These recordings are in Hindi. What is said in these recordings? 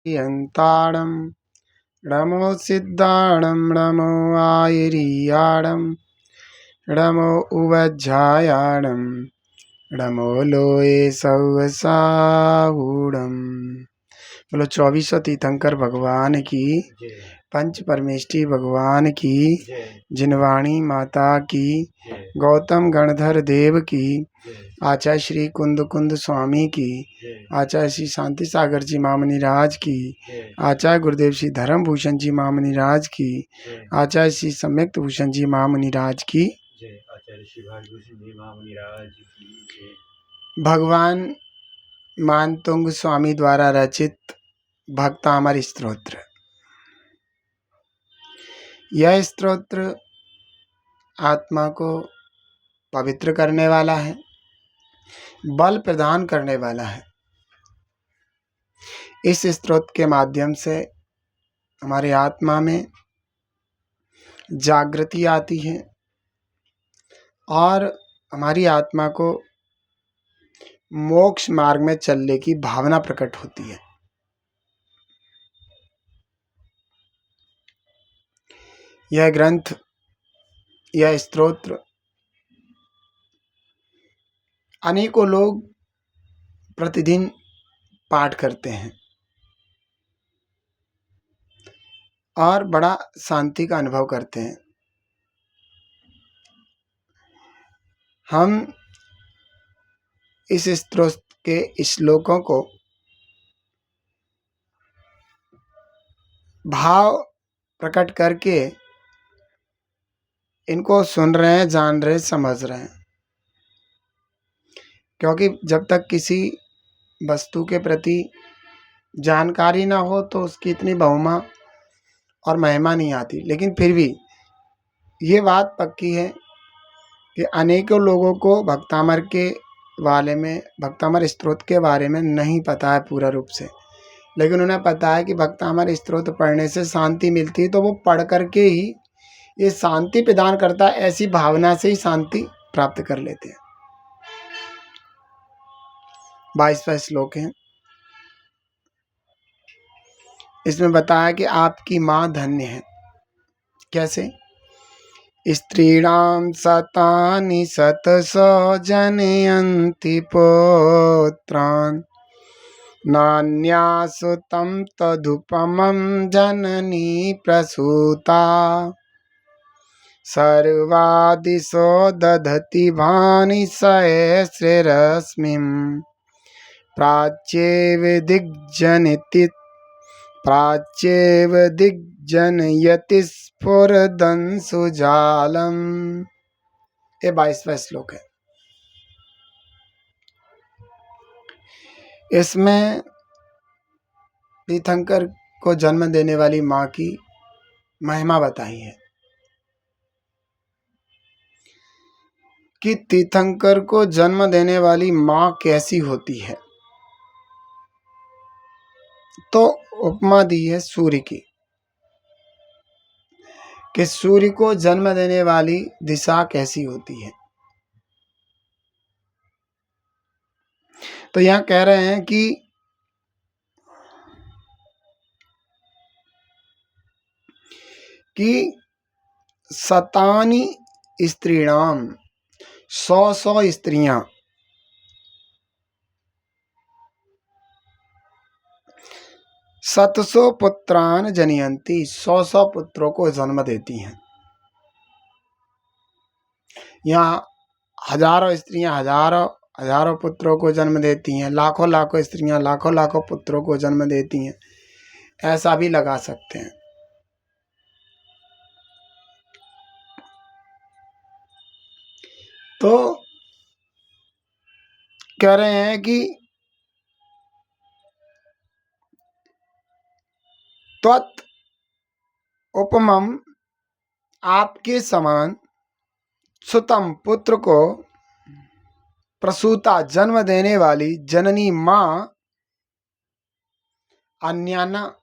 यन्ताडं नमो सिद्धाडं नमो आयर्याडं नमो उवज्झायाडं नमो लोये सौवसाहूडं। बोलो 2400 तीर्थंकर भगवान की, पंच परमेष्ठी भगवान की, जिनवाणी माता की, गौतम गणधर देव की, आचार्य श्री कुंद कुंद स्वामी की, आचार्य श्री शांति सागर जी मामनी राज की, आचार्य गुरुदेव श्री धर्म भूषण जी मामनी राज की, आचार्य श्री सम्यक्त भूषण जी मामनी राज की, आचार्य श्री भागवत जी महामुनि राज की जय। भगवान मानतुंग स्वामी द्वारा रचित भक्तामर स्तोत्र। यह स्तोत्र आत्मा को पवित्र करने वाला है, बल प्रदान करने वाला है। इस स्तोत्र के माध्यम से हमारी आत्मा में जागृति आती है और हमारी आत्मा को मोक्ष मार्ग में चलने की भावना प्रकट होती है। यह ग्रंथ, यह स्तोत्र अनेकों लोग प्रतिदिन पाठ करते हैं और बड़ा शांति का अनुभव करते हैं। हम इस स्तोत्र के श्लोकों को भाव प्रकट करके इनको सुन रहे हैं, जान रहे हैं, समझ रहे हैं। क्योंकि जब तक किसी वस्तु के प्रति जानकारी ना हो तो उसकी इतनी बहुमा और महिमा नहीं आती। लेकिन फिर भी ये बात पक्की है कि अनेकों लोगों को भक्तामर के बारे में, भक्तामर स्तोत्र के बारे में नहीं पता है पूरा रूप से। लेकिन उन्हें पता है कि भक्तामर स्तोत्र पढ़ने से शांति मिलती है, तो वो पढ़ करके ही ये शांति प्रदान करता है, ऐसी भावना से ही शांति प्राप्त कर लेते हैं। 22वां श्लोक है। इसमें बताया कि आपकी माँ धन्य है। कैसे? स्त्रीणां शतानि शतशो जनयन्ति पुत्रान् नान्यासु तं तदुपमं जननी प्रसूता सर्वादिशो दधति भानि सहस्ररश्मिं प्राच्येव दिग्जनयति स्फुरदंशुजालम्। ये 22वां श्लोक है। इसमें तीर्थंकर को जन्म देने वाली माँ की महिमा बताई है कि तीर्थंकर को जन्म देने वाली माँ कैसी होती है। तो उपमा दी है सूर्य की, कि सूर्य को जन्म देने वाली दिशा कैसी होती है। तो यहाँ कह रहे हैं कि शतानि स्त्रीणाम, 100 स्त्रियां, शतसो पुत्रान जनयंती, 100 पुत्रों को जन्म देती हैं। यहाँ हजारों स्त्रियां हजारों पुत्रों को जन्म देती हैं, लाखों स्त्रियां लाखों पुत्रों को जन्म देती हैं, ऐसा भी लगा सकते हैं। तो कह रहे हैं कि त्वत् उपमम, आपके समान, सुतम, पुत्र को, प्रसूता, जन्म देने वाली, जननी माँ, अन्याना,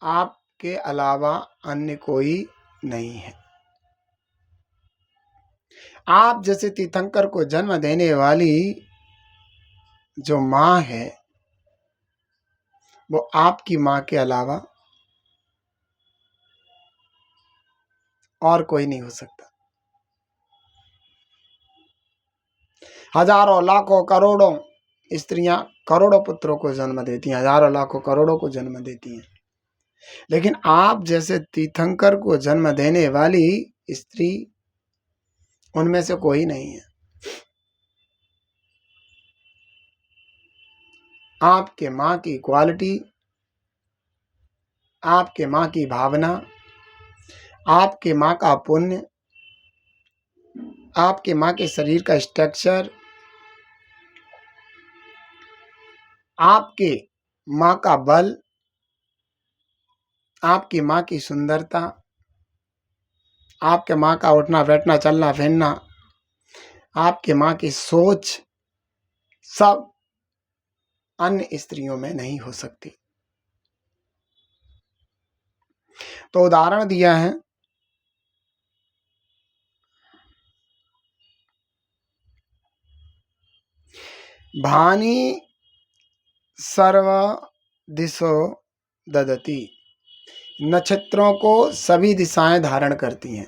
आपके अलावा अन्य कोई नहीं है। आप जैसे तीर्थंकर को जन्म देने वाली जो माँ है, वो आपकी माँ के अलावा और कोई नहीं हो सकता। हजारों लाखों करोड़ों स्त्रियां करोड़ों पुत्रों को जन्म देती हैं, हजारों लाखों करोड़ों को जन्म देती हैं, लेकिन आप जैसे तीर्थंकर को जन्म देने वाली स्त्री उनमें से कोई नहीं है। आपके माँ की क्वालिटी, आपके माँ की भावना, आपके माँ का पुण्य, आपके माँ के शरीर का स्ट्रक्चर, आपके माँ का बल, आपकी माँ की सुंदरता, आपके माँ का उठना बैठना चलना फिरना, आपके माँ की सोच, सब अन्य स्त्रियों में नहीं हो सकती। तो उदाहरण दिया है, भानी सर्व दिशो ददती, नक्षत्रों को सभी दिशाएं धारण करती हैं।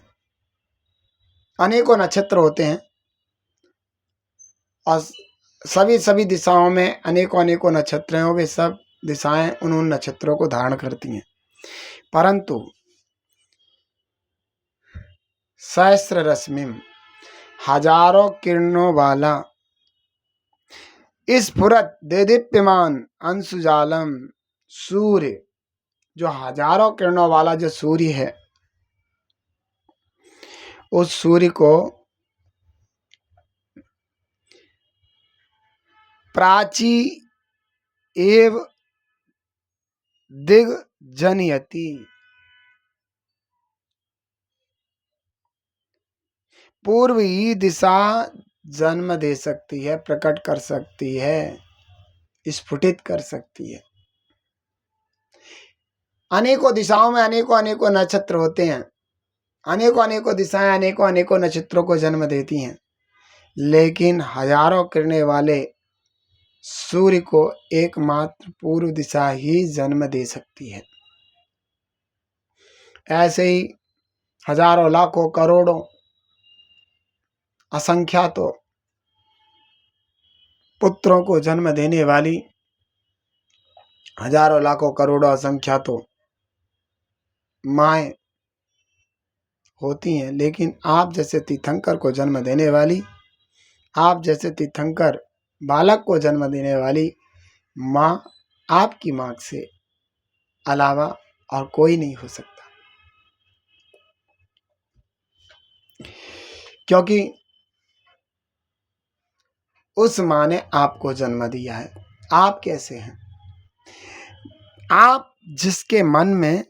अनेकों नक्षत्र होते हैं और सभी दिशाओं में अनेकों अनेकों नक्षत्र हैं, वे सब दिशाएं उन नक्षत्रों को धारण करती हैं। परंतु सहस्र रश्मिम, हजारों किरणों वाला, स्फुरत देदीप्यमान अंशुजालम सूर्य, जो हजारों किरणों वाला जो सूर्य है, उस सूर्य को प्राची एव दिग्जनयति, पूर्व ही दिशा जन्म दे सकती है, प्रकट कर सकती है, स्फुटित कर सकती है। अनेकों दिशाओं में अनेकों अनेकों नक्षत्र होते हैं, अनेकों अनेकों दिशाएं अनेकों अनेकों नक्षत्रों को जन्म देती हैं, लेकिन हजारों किरणें वाले सूर्य को एकमात्र पूर्व दिशा ही जन्म दे सकती है। ऐसे ही हजारों लाखों करोड़ों असंख्यातों पुत्रों को जन्म देने वाली हजारों लाखों करोड़ों असंख्यातों माएँ होती हैं, लेकिन आप जैसे तीर्थंकर को जन्म देने वाली, आप जैसे तीर्थंकर बालक को जन्म देने वाली माँ आपकी माँ से अलावा और कोई नहीं हो सकता। क्योंकि उस माँ ने आपको जन्म दिया है। आप कैसे हैं? आप जिसके मन में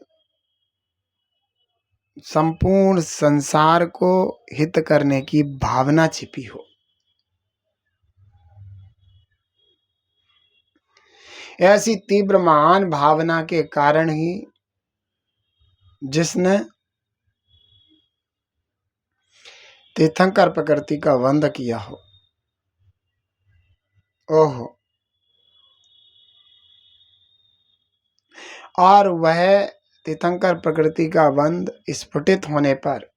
संपूर्ण संसार को हित करने की भावना छिपी हो, ऐसी तीव्र महान भावना के कारण ही जिसने तीर्थंकर प्रकृति का वंद किया हो, ओहो, और वह तीर्थंकर प्रकृति का वंद स्फुटित होने पर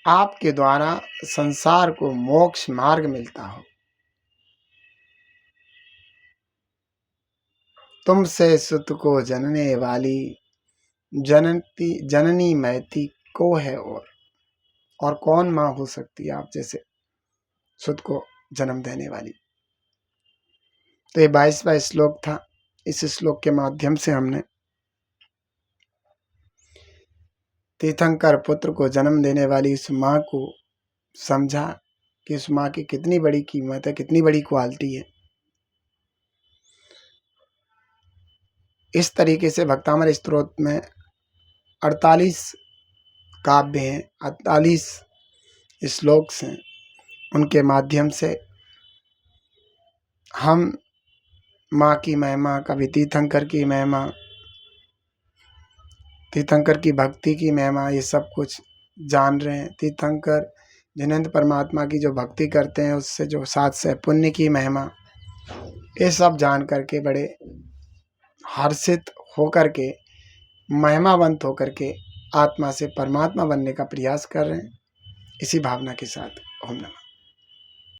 आपके द्वारा संसार को मोक्ष मार्ग मिलता हो। तुमसे सुत को जनने वाली जननी मैती को है, और कौन माँ हो सकती है आप जैसे सुत को जन्म देने वाली। तो ये 22वां श्लोक था। इस श्लोक के माध्यम से हमने तीर्थंकर पुत्र को जन्म देने वाली उस माँ को समझा कि उस माँ की कितनी बड़ी कीमत है, कितनी बड़ी क्वालिटी है। इस तरीके से भक्तामृत स्तोत्र में 48 काव्य हैं, 48 श्लोक हैं। उनके माध्यम से हम माँ की महिमा, कभी तीर्थंकर की महिमा, तीर्थंकर की भक्ति की महिमा, ये सब कुछ जान रहे हैं। तीर्थंकर जिनेंद्र परमात्मा की जो भक्ति करते हैं उससे जो 7 सह पुण्य की महिमा, ये सब जान करके बड़े हर्षित होकर के, महिमावंत होकर के आत्मा से परमात्मा बनने का प्रयास कर रहे हैं। इसी भावना के साथ ओम नमः।